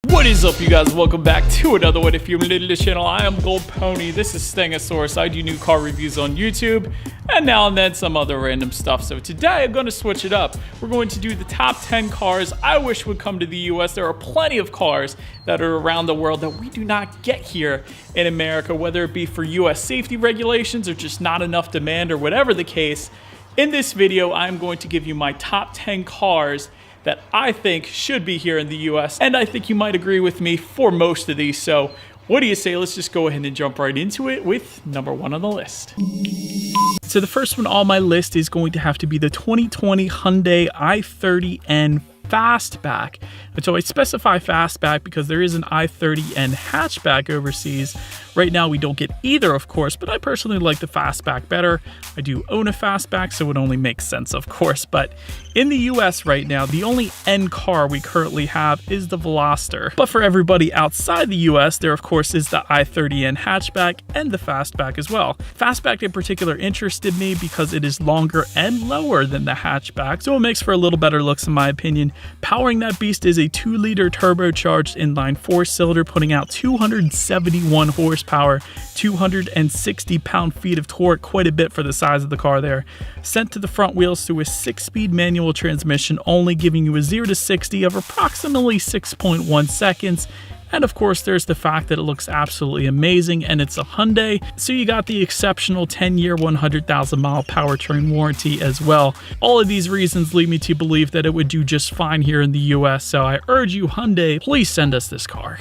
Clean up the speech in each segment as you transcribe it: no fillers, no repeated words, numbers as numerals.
What is up, you guys? Welcome back to another one. If you're new to the channel, I am Gold Pony. This is Stengosaurus. I do new car reviews on YouTube and now and then some other random stuff. So today I'm going to switch it up. We're going to do the top 10 cars I wish would come to the US. There are plenty of cars that are around the world that we do not get here in America, whether it be for US safety regulations or just not enough demand or whatever the case. In this video, I'm going to give you my top 10 cars that I think should be here in the US, and I think you might agree with me for most of these. So what do you say? Let's just go ahead and jump right into it with number one on the list. So the first one on my list is going to have to be the 2020 Hyundai i30N Fastback. And so I specify Fastback because there is an i30N hatchback overseas. Right now we don't get either, of course, but I personally like the Fastback better. I do own a Fastback, so it only makes sense, of course. But in the US right now, the only N car we currently have is the Veloster. But for everybody outside the US, there of course is the i30N hatchback and the Fastback as well. Fastback in particular interested me because it is longer and lower than the hatchback, so it makes for a little better looks in my opinion. Powering that beast is a 2-liter turbocharged inline 4-cylinder, putting out 271 horsepower, 260 pound-feet of torque, quite a bit for the size of the car there. Sent to the front wheels through a 6-speed manual transmission, only giving you a 0 to 60 of approximately 6.1 seconds. And of course, there's the fact that it looks absolutely amazing and it's a Hyundai, so you got the exceptional 10-year, 100,000-mile powertrain warranty as well. All of these reasons lead me to believe that it would do just fine here in the US, so I urge you, Hyundai, please send us this car.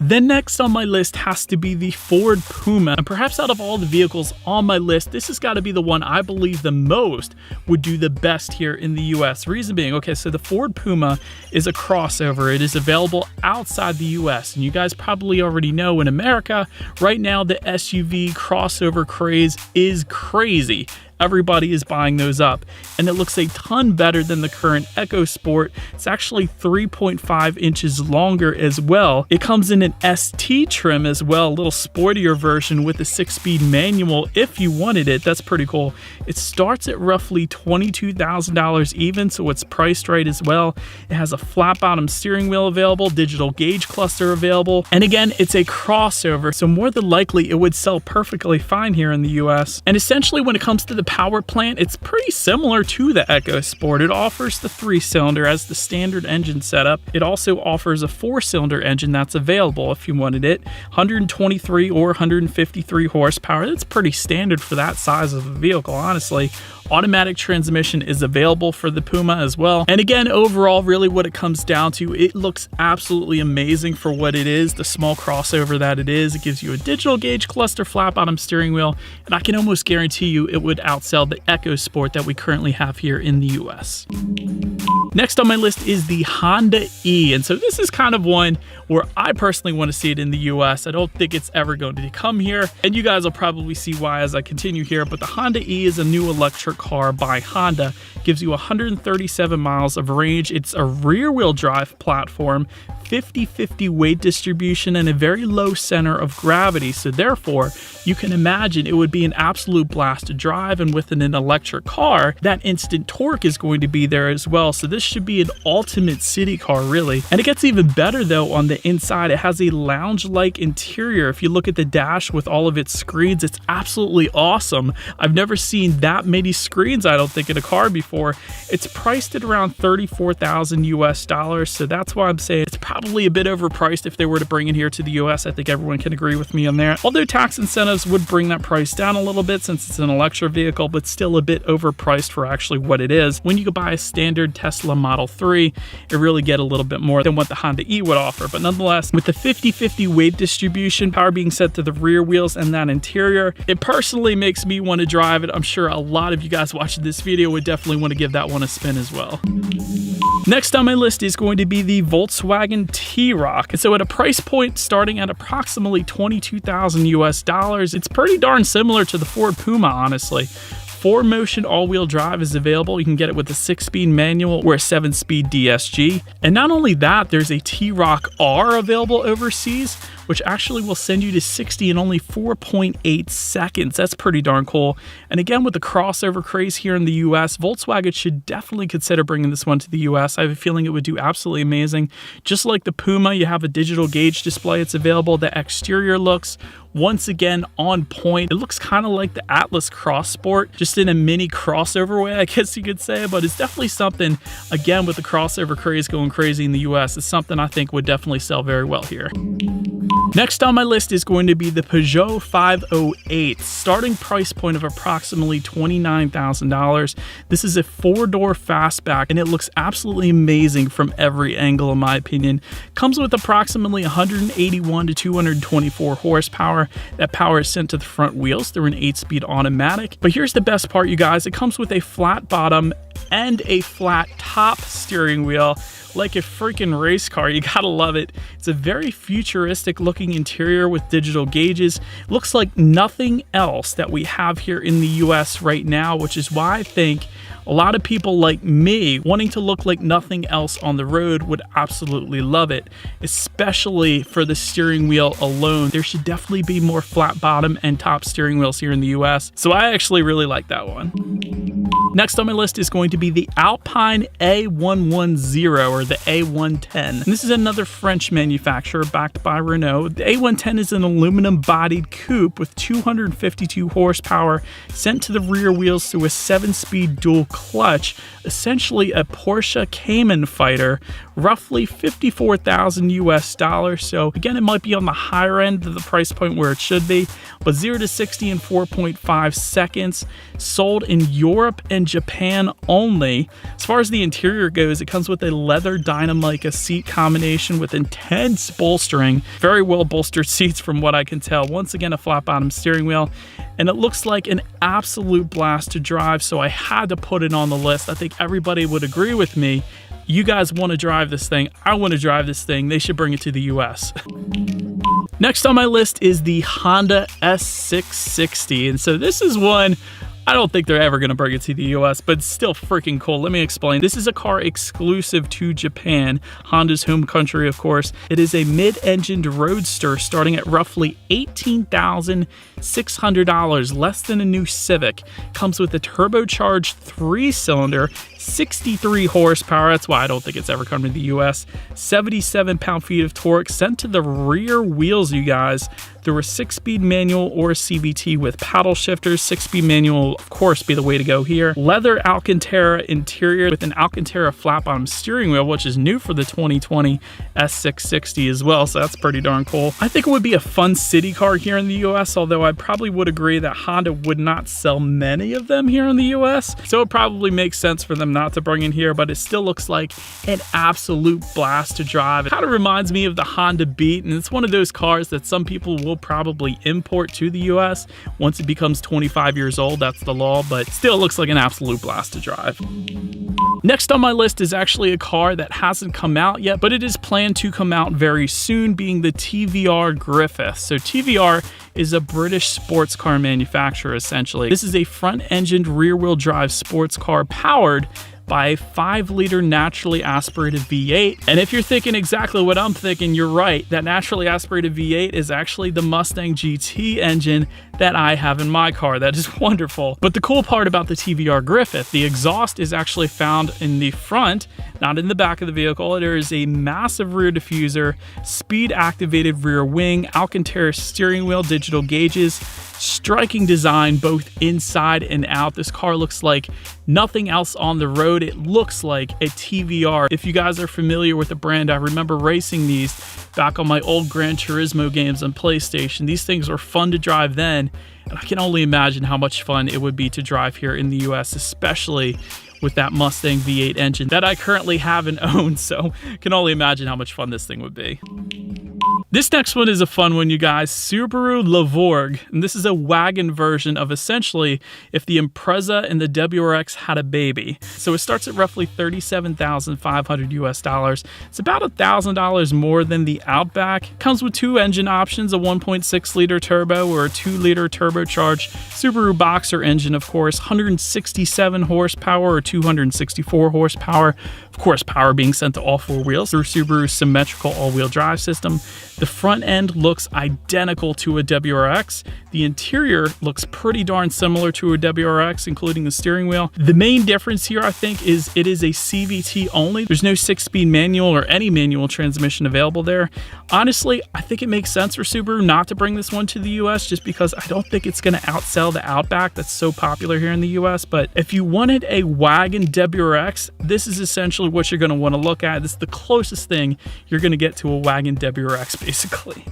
Then next on my list has to be the Ford Puma, and perhaps out of all the vehicles on my list, this has got to be the one I believe the most would do the best here in the US. Reason being, okay, so the Ford Puma is a crossover. It is available outside the US, and you guys probably already know in America, right now the SUV crossover craze is crazy. Everybody is buying those up, and it looks a ton better than the current EcoSport. It's actually 3.5 inches longer as well. It comes in an ST trim as well, a little sportier version with a 6-speed manual if you wanted it. That's pretty cool. It starts at roughly $22,000 even, so it's priced right as well. It has a flat bottom steering wheel available, digital gauge cluster available, and again, it's a crossover, so more than likely it would sell perfectly fine here in the US. And essentially when it comes to the power plant, it's pretty similar to the EcoSport. It offers the 3-cylinder as the standard engine setup. It also offers a 4-cylinder engine that's available if you wanted it. 123 or 153 horsepower. That's pretty standard for that size of a vehicle, honestly. Automatic transmission is available for the Puma as well. And again, overall, really what it comes down to, it looks absolutely amazing for what it is, the small crossover that it is. It gives you a digital gauge cluster, flat bottom steering wheel, and I can almost guarantee you it would outsell the EcoSport that we currently have here in the US. Next on my list is the Honda E, and so this is kind of one where I personally want to see it in the US. I don't think it's ever going to come here, and you guys will probably see why as I continue here, but the Honda E is a new electric car by Honda. Gives you 137 miles of range. It's a rear-wheel drive platform, 50-50 weight distribution, and a very low center of gravity, so therefore you can imagine it would be an absolute blast to drive, and with an electric car, that instant torque is going to be there as well, so this should be an ultimate city car, really. And it gets even better though on the inside. It has a lounge-like interior. If you look at the dash with all of its screens, it's absolutely awesome. I've never seen that many screens, I don't think, in a car before. It's priced at around $34,000 US, so that's why I'm saying it's probably a bit overpriced if they were to bring it here to the US. I think everyone can agree with me on that. Although tax incentives would bring that price down a little bit since it's an electric vehicle, but still a bit overpriced for actually what it is. When you could buy a standard Tesla Model 3, it really get a little bit more than what the Honda E would offer. But nonetheless, with the 50-50 weight distribution, power being set to the rear wheels and that interior, it personally makes me want to drive it. I'm sure a lot of you guys watching this video would definitely want to give that one a spin as well. Next on my list is going to be the Volkswagen T-Roc. And so at a price point starting at approximately $22,000 US, it's pretty darn similar to the Ford Puma, honestly. 4Motion all-wheel drive is available. You can get it with a 6-speed manual or a 7-speed DSG. And not only that, there's a T-Roc R available overseas, which actually will send you to 60 in only 4.8 seconds. That's pretty darn cool. And again, with the crossover craze here in the US, Volkswagen should definitely consider bringing this one to the US. I have a feeling it would do absolutely amazing. Just like the Puma, you have a digital gauge display. It's available. The exterior looks once again on point. It looks kind of like the Atlas Cross Sport, just in a mini crossover way, I guess you could say, but it's definitely something, again, with the crossover craze going crazy in the US, it's something I think would definitely sell very well here. Next on my list is going to be the Peugeot 508, starting price point of approximately $29,000. This is a 4-door fastback, and it looks absolutely amazing from every angle, in my opinion. Comes with approximately 181 to 224 horsepower. That power is sent to the front wheels through an 8-speed automatic. But here's the best part, you guys. It comes with a flat bottom and a flat top steering wheel, like a freaking race car. You gotta love it. It's a very futuristic looking interior with digital gauges. Looks like nothing else that we have here in the US right now, which is why I think a lot of people like me, wanting to look like nothing else on the road, would absolutely love it, especially for the steering wheel alone. There should definitely be more flat bottom and top steering wheels here in the US, so I actually really like that one. Next on my list is going to be the Alpine A110, or the A110. And this is another French manufacturer backed by Renault. The A110 is an aluminum-bodied coupe with 252 horsepower sent to the rear wheels through a 7-speed dual clutch, essentially a Porsche Cayman fighter, roughly $54,000 US. So again, it might be on the higher end of the price point where it should be, but 0 to 60 in 4.5 seconds, sold in Europe and Japan only. As far as the interior goes, it comes with a leather Dynamica seat combination with intense bolstering, very well bolstered seats from what I can tell. Once again, a flat bottom steering wheel, and it looks like an absolute blast to drive, so I had to put it on the list. I think everybody would agree with me. You guys want to drive this thing. I want to drive this thing. They should bring it to the US. Next on my list is the Honda S660. And so this is one, I don't think they're ever going to bring it to the US, but it's still freaking cool. Let me explain. This is a car exclusive to Japan, Honda's home country, of course. It is a mid-engined roadster starting at roughly $18,600, less than a new Civic. Comes with a turbocharged 3-cylinder, 63 horsepower. That's why I don't think it's ever coming to the US. 77 pound-feet of torque sent to the rear wheels, you guys, through a 6-speed manual or CVT with paddle shifters. 6-speed manual, of course, be the way to go here. Leather Alcantara interior with an Alcantara flat bottom steering wheel, which is new for the 2020 S660 as well, so that's pretty darn cool. I think it would be a fun city car here in the US, although I probably would agree that Honda would not sell many of them here in the US, so it probably makes sense for them not to bring in here, but it still looks like an absolute blast to drive. It kind of reminds me of the Honda Beat, and it's one of those cars that some people will probably import to the US once it becomes 25 years old. That's the law, but still looks like an absolute blast to drive. Next on my list is actually a car that hasn't come out yet, but it is planned to come out very soon, being the TVR Griffith. So TVR is a British sports car manufacturer, essentially. This is a front-engined rear-wheel drive sports car powered by a 5-liter naturally aspirated V8. And if you're thinking exactly what I'm thinking, you're right. That naturally aspirated V8 is actually the Mustang GT engine that I have in my car. That is wonderful. But the cool part about the TVR Griffith, the exhaust is actually found in the front, not in the back of the vehicle. There is a massive rear diffuser, speed activated rear wing, Alcantara steering wheel, digital gauges, striking design both inside and out. This car looks like nothing else on the road. It looks like a TVR. If you guys are familiar with the brand, I remember racing these back on my old Gran Turismo games on PlayStation. These things were fun to drive then, and I can only imagine how much fun it would be to drive here in the US, especially with that Mustang V8 engine that I currently have and own, so can only imagine how much fun this thing would be. This next one is a fun one, you guys. Subaru Levorg, and this is a wagon version of essentially if the Impreza and the WRX had a baby. So it starts at roughly $37,500 US. It's about $1,000 more than the Outback. Comes with 2 engine options, a 1.6 liter turbo or a 2 liter turbocharged Subaru Boxer engine, of course, 167 horsepower or 264 horsepower. Of Of course, power being sent to all four wheels through Subaru's symmetrical all-wheel drive system. The front end looks identical to a WRX. The interior looks pretty darn similar to a WRX, including the steering wheel. The main difference here, I think, is it is a CVT only. There's no 6-speed manual or any manual transmission available there. Honestly, I think it makes sense for Subaru not to bring this one to the US just because I don't think it's going to outsell the Outback that's so popular here in the US. But if you wanted a wagon WRX, this is essentially what you're going to want to look at. This is the closest thing you're going to get to a wagon WRX, basically.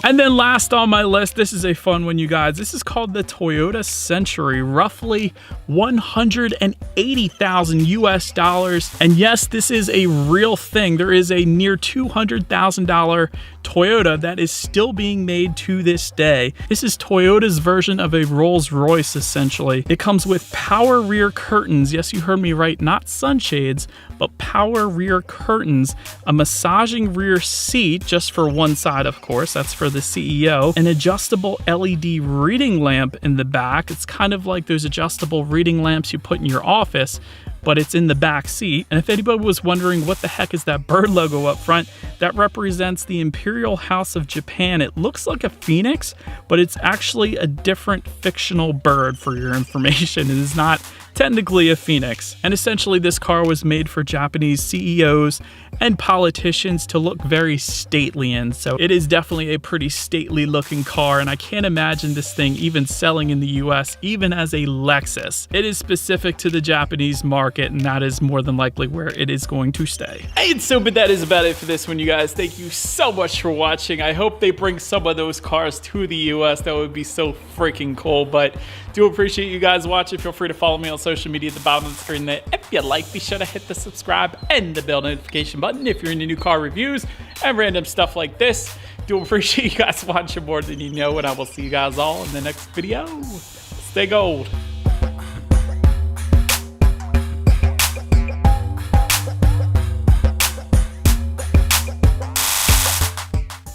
And then last on my list, this is a fun one, you guys. This is called the Toyota Century, roughly 180,000 US dollars. And yes, this is a real thing. There is a near $200,000 Toyota that is still being made to this day. This is Toyota's version of a Rolls-Royce, essentially. It comes with power rear curtains. Yes, you heard me right, not sunshades, but power rear curtains, a massaging rear seat, just for one side, of course, that's for the CEO, an adjustable LED reading lamp in the back. It's kind of like those adjustable reading lamps you put in your office, but it's in the back seat. And if anybody was wondering what the heck is that bird logo up front, that represents the Imperial House of Japan. It looks like a phoenix, but it's actually a different fictional bird, for your information. It is not technically a phoenix. And essentially this car was made for Japanese CEOs and politicians to look very stately in. So it is definitely a pretty stately looking car, and I can't imagine this thing even selling in the US, even as a Lexus. It is specific to the Japanese market, and that is more than likely where it is going to stay. And so, but that is about it for this one, you guys. Thank you so much for watching. I hope they bring some of those cars to the US. That would be so freaking cool. But do appreciate you guys watching. Feel free to follow me on social media at the bottom of the screen there. If you like, be sure to hit the subscribe and the bell notification button if you're into new car reviews and random stuff like this. Do appreciate you guys watching more than you know, and I will see you guys all in the next video. Stay gold.